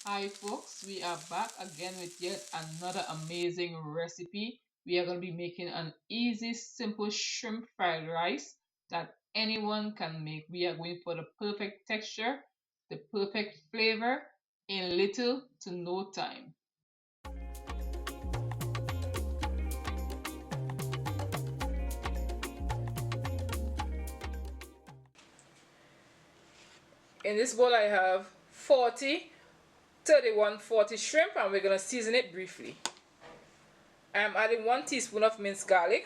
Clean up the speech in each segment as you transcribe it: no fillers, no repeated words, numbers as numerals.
Hi folks, we are back again with yet another amazing recipe. We are going to be making an easy, simple shrimp fried rice that anyone can make. We are going for the perfect texture, the perfect flavor in little to no time. In this bowl I have 40 shrimp, and we're going to season it briefly. I'm adding 1 teaspoon of minced garlic,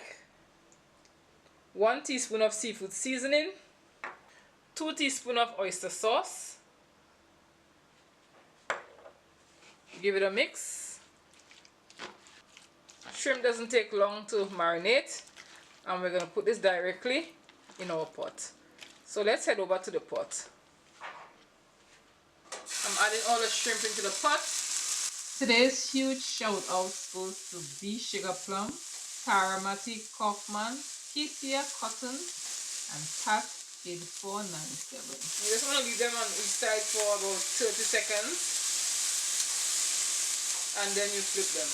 1 teaspoon of seafood seasoning, 2 teaspoons of oyster sauce. Give it a mix. Shrimp doesn't take long to marinate, and we're going to put this directly in our pot. So let's head over to the pot. I'm adding all the shrimp into the pot. Today's huge shout out goes to B Sugar Plum, Aromatics Kaufman, Kesia Cotton, and Pat 8497. You just want to leave them on each side for about 30 seconds, and then you flip them.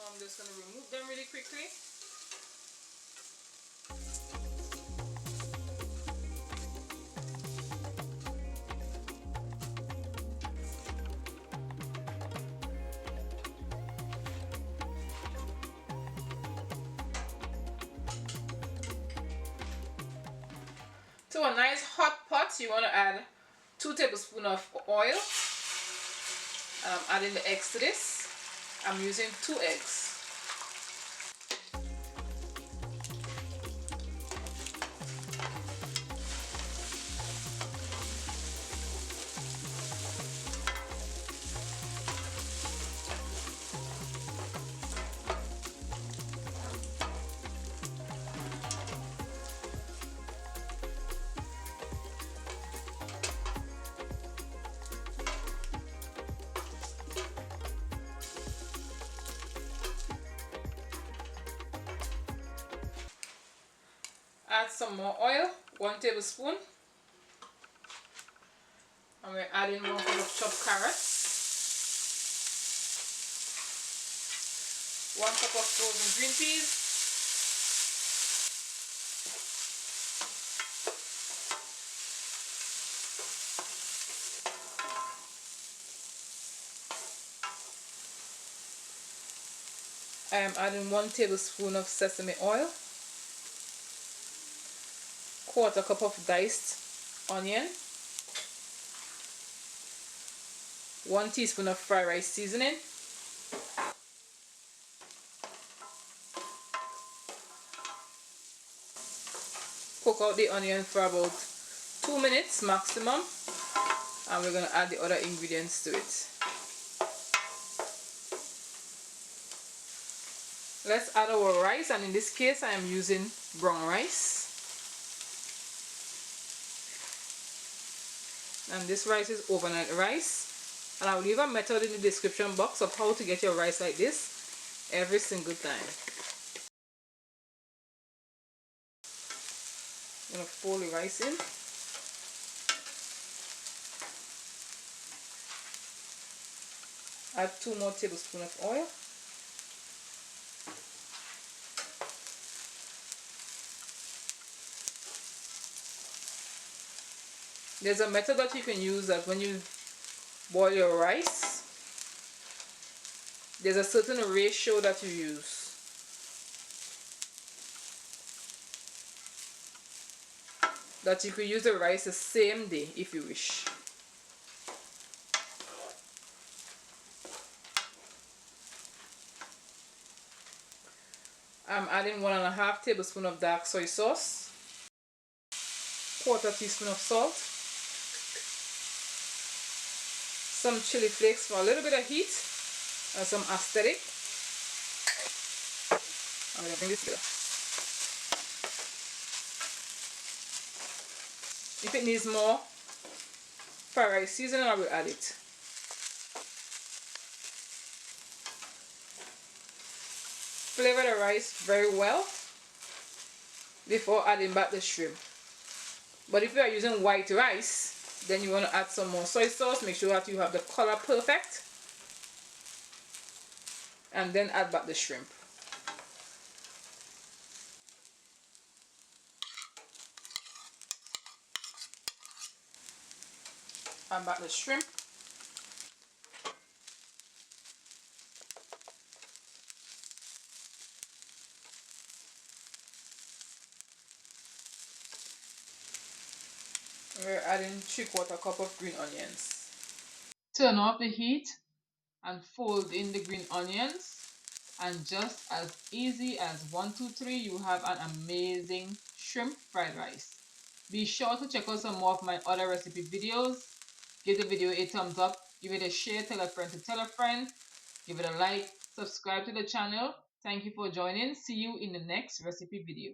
I'm just going to remove them really quickly. To a nice hot pot, you want to add 2 tablespoons of oil. I'm adding the eggs to this. I'm using 2 eggs. Add some more oil, 1 tablespoon. And we're adding 1 cup of chopped carrots, 1 cup of frozen green peas, I am adding 1 tablespoon of sesame oil, 1/4 cup of diced onion, 1 teaspoon of fried rice seasoning, cook out the onion for about 2 minutes maximum, and we're going to add the other ingredients to it. Let's add our rice, and in this case I am using brown rice. And this rice is overnight rice, and I'll leave a method in the description box of how to get your rice like this every single time. I'm going to fold the rice in. Add 2 more tablespoons of oil. There's a method that you can use that when you boil your rice, there's a certain ratio that you use. That you could use the rice the same day if you wish. I'm adding 1.5 tablespoons of dark soy sauce, 1/4 teaspoon of salt, some chili flakes for a little bit of heat and some aesthetic. I'm going to bring this together. If it needs more fried rice seasoning, I will add it. flavor the rice very well before adding back the shrimp. But if you are using white rice, then you want to add some more soy sauce. Make sure that you have the color perfect, and then add back the shrimp. Add back the shrimp. We're adding 3/4 cup of green onions. Turn off the heat and fold in the green onions, and just as easy as 1, 2, 3, you have an amazing shrimp fried rice. Be sure to check out some more of my other recipe videos. Give the video a thumbs up, give it a share, tell a friend to tell a friend, give it a like, subscribe to the channel. Thank you for joining. See you in the next recipe video.